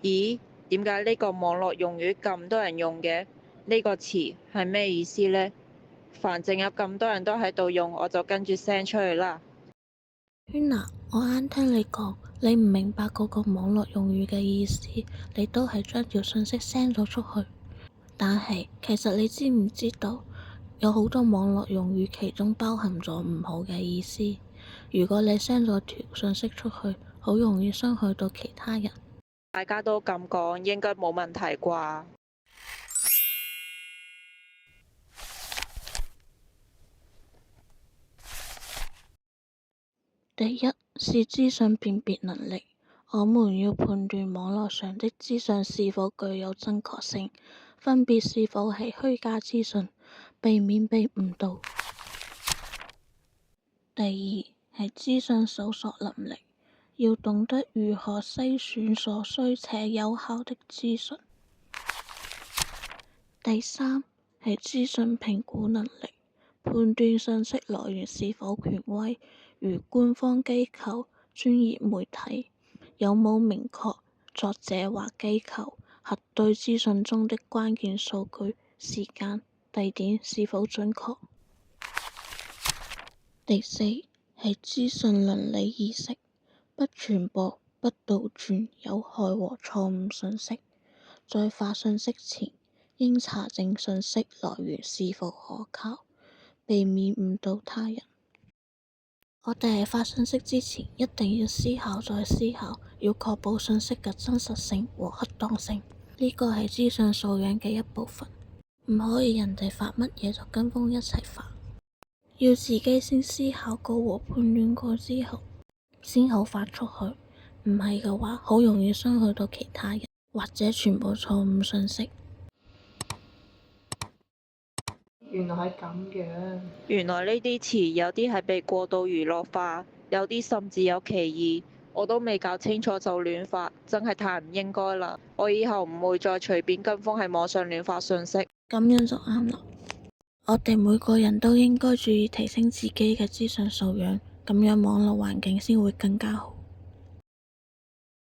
咦，點解呢個網絡用語咁多人用嘅？呢個詞係咩意思呢？反正有咁多人都喺度用，我就跟住 send 出去啦。圈娜，我啱聽你講，你唔明白嗰個網絡用語嘅意思，你都係將條信息 send 咗出去。但係其實你知唔知道，有好多網絡用語其中包含咗唔好嘅意思。如果你 send 咗條信息出去，好容易傷害到其他人。大家都咁講，應該冇問題啩？第一是資訊辨別能力，我們要判斷網絡上的資訊是否具有真確性，分別是否係虛假資訊，避免被誤導。第二係資訊搜索能力，要懂得如何篩選所需且有效的資訊。第三係資訊評估能力，判斷信息來源是否權威，如官方機構、專業媒體，有冇明確作者或機構，核對資訊中的關鍵數據、時間、地點是否準確。第四係資訊倫理意識，不傳播、不杜撰有害和錯誤信息，在發信息前應查證信息來源是否可靠，避免誤導他人。我哋喺發信息之前一定要思考再思考，要確保信息嘅真實性和恰當性，呢個係資訊素養嘅一部分，唔可以人哋發乜嘢就跟風一齊發。要自己先思考過和判斷過之後，先好發出去。唔係嘅話，好容易傷害到其他人，或者傳播錯誤信息。原來係咁樣。原來呢啲詞有啲係被過度娛樂化，有啲甚至有歧義。我都未搞清楚就亂發，真係太唔應該啦！我以後唔會再隨便跟風喺網上亂發信息。咁樣就啱啦。我哋每個人都應該注意提升自己嘅資訊素養，咁樣網絡環境先會更加好。